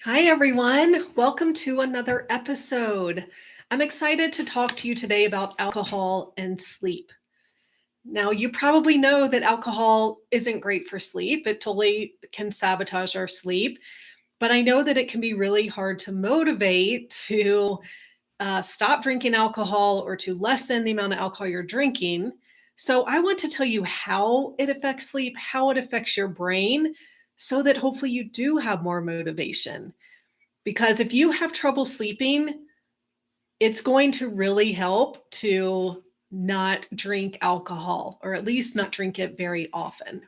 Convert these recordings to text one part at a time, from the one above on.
Hi, everyone. Welcome to another episode. I'm excited to talk to you today about alcohol and sleep. Now, you probably know that alcohol isn't great for sleep. It totally can sabotage our sleep. But I know that it can be really hard to motivate to stop drinking alcohol or to lessen the amount of alcohol you're drinking. So, I want to tell you how it affects sleep, how it affects your brain, so that hopefully you do have more motivation. Because if you have trouble sleeping, it's going to really help to not drink alcohol, or at least not drink it very often.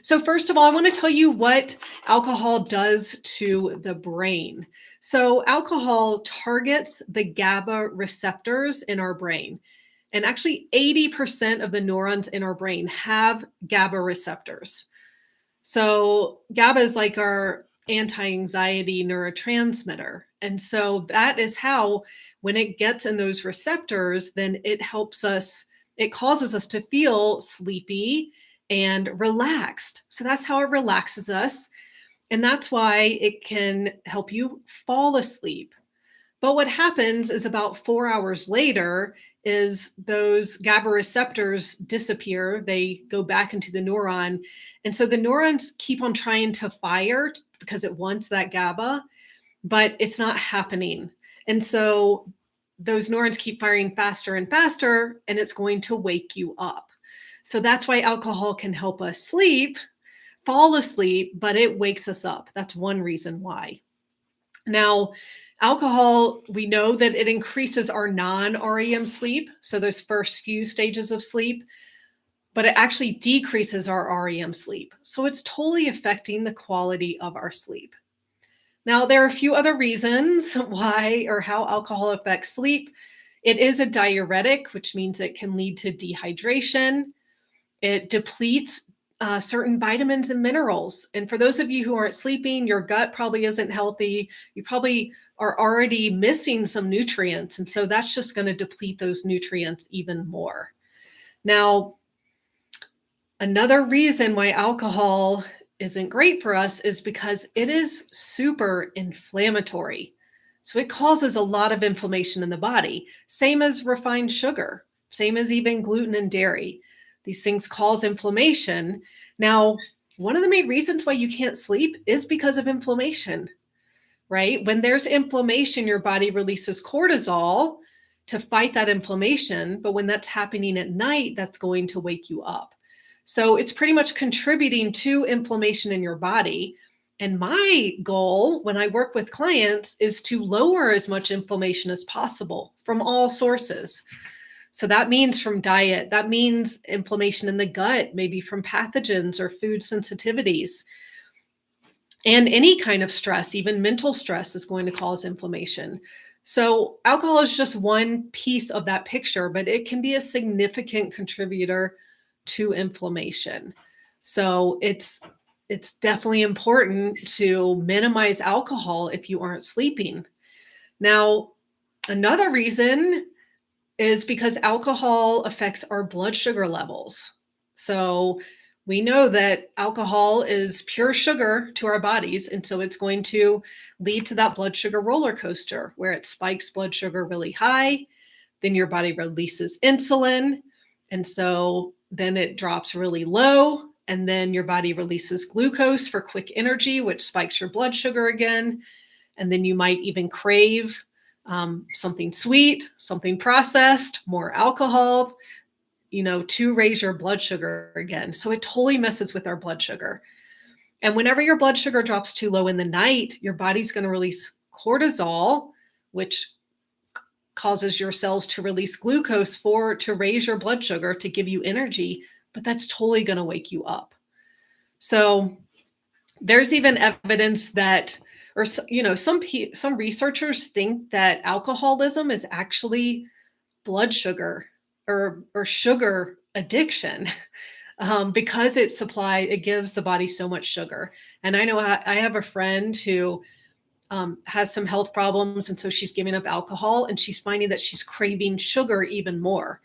So, first of all, I want to tell you what alcohol does to the brain. So, alcohol targets the GABA receptors in our brain. And actually, 80% of the neurons in our brain have GABA receptors. So GABA is like our anti-anxiety neurotransmitter. And so that is how, when it gets in those receptors, then it causes us to feel sleepy and relaxed. So that's how it relaxes us. And that's why it can help you fall asleep. But what happens is about 4 hours later is those GABA receptors disappear. They go back into the neuron. And so the neurons keep on trying to fire because it wants that GABA, but it's not happening. And so those neurons keep firing faster and faster, and it's going to wake you up. So that's why alcohol can help us fall asleep, but it wakes us up. That's one reason why. Now, alcohol, we know that it increases our non REM sleep, so those first few stages of sleep, but it actually decreases our REM sleep. So it's totally affecting the quality of our sleep. Now, there are a few other reasons why or how alcohol affects sleep. It is a diuretic, which means it can lead to dehydration. It depletes certain vitamins and minerals. And for those of you who aren't sleeping, your gut probably isn't healthy. You probably are already missing some nutrients. And so that's just going to deplete those nutrients even more. Now, another reason why alcohol isn't great for us is because it is super inflammatory. So it causes a lot of inflammation in the body, same as refined sugar, same as even gluten and dairy. These things cause inflammation. Now, one of the main reasons why you can't sleep is because of inflammation, right? When there's inflammation, your body releases cortisol to fight that inflammation. But when that's happening at night, that's going to wake you up. So it's pretty much contributing to inflammation in your body. And my goal when I work with clients is to lower as much inflammation as possible from all sources. So that means from diet, that means inflammation in the gut, maybe from pathogens or food sensitivities. And any kind of stress, even mental stress, is going to cause inflammation. So alcohol is just one piece of that picture, but it can be a significant contributor to inflammation. So it's definitely important to minimize alcohol if you aren't sleeping. Now, another reason is because alcohol affects our blood sugar levels. So we know that alcohol is pure sugar to our bodies. And so it's going to lead to that blood sugar roller coaster where it spikes blood sugar really high. Then your body releases insulin. And so then it drops really low. And then your body releases glucose for quick energy, which spikes your blood sugar again. And then you might even crave something sweet, something processed, more alcohol, to raise your blood sugar again. So it totally messes with our blood sugar. And whenever your blood sugar drops too low in the night, your body's going to release cortisol, which causes your cells to release glucose to raise your blood sugar to give you energy, but that's totally going to wake you up. So there's even evidence that, or some researchers think that alcoholism is actually blood sugar or sugar addiction. Because it gives the body so much sugar. And I know I have a friend who has some health problems, and so she's giving up alcohol, and she's finding that she's craving sugar even more.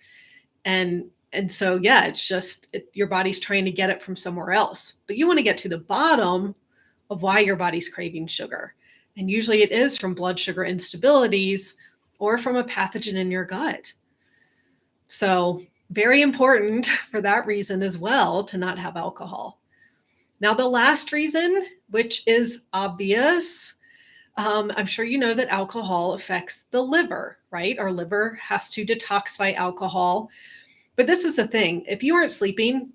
And so yeah, it's just your body's trying to get it from somewhere else. But you want to get to the bottom of why your body's craving sugar. And usually it is from blood sugar instabilities or from a pathogen in your gut. So, very important for that reason as well to not have alcohol. Now, the last reason, which is obvious, I'm sure you know that alcohol affects the liver, right? Our liver has to detoxify alcohol. But this is the thing, if you aren't sleeping,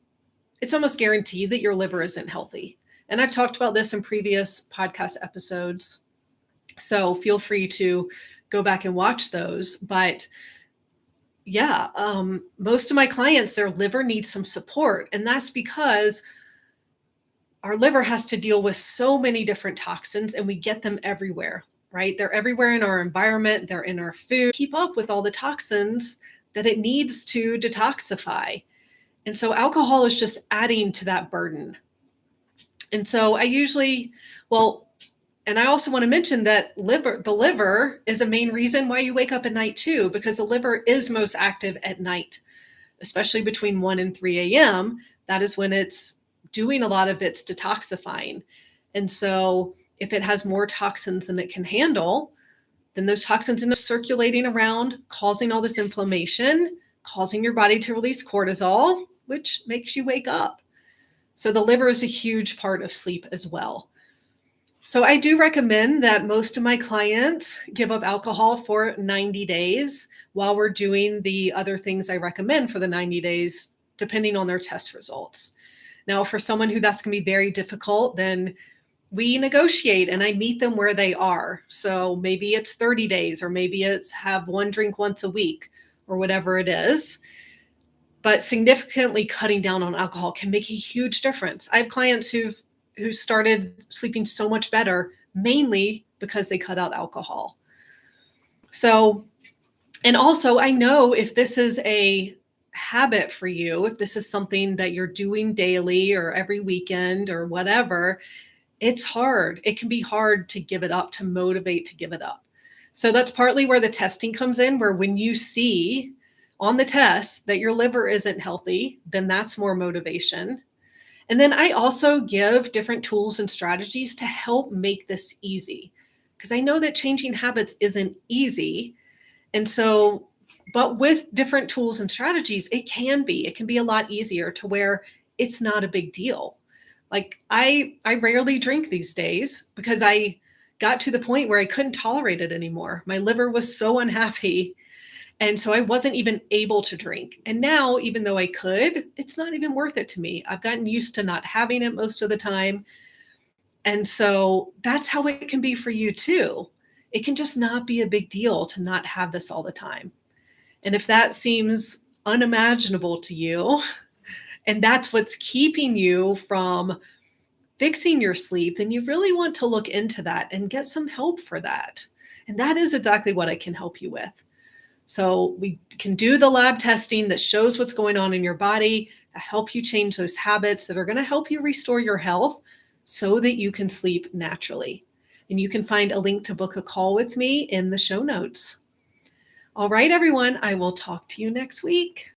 it's almost guaranteed that your liver isn't healthy. And I've talked about this in previous podcast episodes. So feel free to go back and watch those. But yeah, most of my clients, their liver needs some support. And that's because our liver has to deal with so many different toxins and we get them everywhere, right? They're everywhere in our environment, they're in our food. Keep up with all the toxins that it needs to detoxify. And so alcohol is just adding to that burden. And so and I also want to mention that the liver is a main reason why you wake up at night too, because the liver is most active at night, especially between 1 and 3 a.m. That is when it's doing a lot of its detoxifying. And so if it has more toxins than it can handle, then those toxins end up circulating around, causing all this inflammation, causing your body to release cortisol, which makes you wake up. So the liver is a huge part of sleep as well. So I do recommend that most of my clients give up alcohol for 90 days while we're doing the other things I recommend for the 90 days, depending on their test results. Now, for someone who that's going to be very difficult, then we negotiate and I meet them where they are. So maybe it's 30 days, or maybe it's have one drink once a week, or whatever it is. But significantly cutting down on alcohol can make a huge difference. I have clients who started sleeping so much better, mainly because they cut out alcohol. So, and also I know if this is a habit for you, if this is something that you're doing daily or every weekend or whatever, it's hard. It can be hard to give it up, to motivate to give it up. So that's partly where the testing comes in, where when you see on the test that your liver isn't healthy, then that's more motivation. And then I also give different tools and strategies to help make this easy, because I know that changing habits isn't easy. And so, but with different tools and strategies, it can be a lot easier to where it's not a big deal. Like I rarely drink these days because I got to the point where I couldn't tolerate it anymore. My liver was so unhappy. And so I wasn't even able to drink. And now, even though I could, it's not even worth it to me. I've gotten used to not having it most of the time. And so that's how it can be for you too. It can just not be a big deal to not have this all the time. And if that seems unimaginable to you, and that's what's keeping you from fixing your sleep, then you really want to look into that and get some help for that. And that is exactly what I can help you with. So we can do the lab testing that shows what's going on in your body, help you change those habits that are going to help you restore your health so that you can sleep naturally. And you can find a link to book a call with me in the show notes. All right, everyone, I will talk to you next week.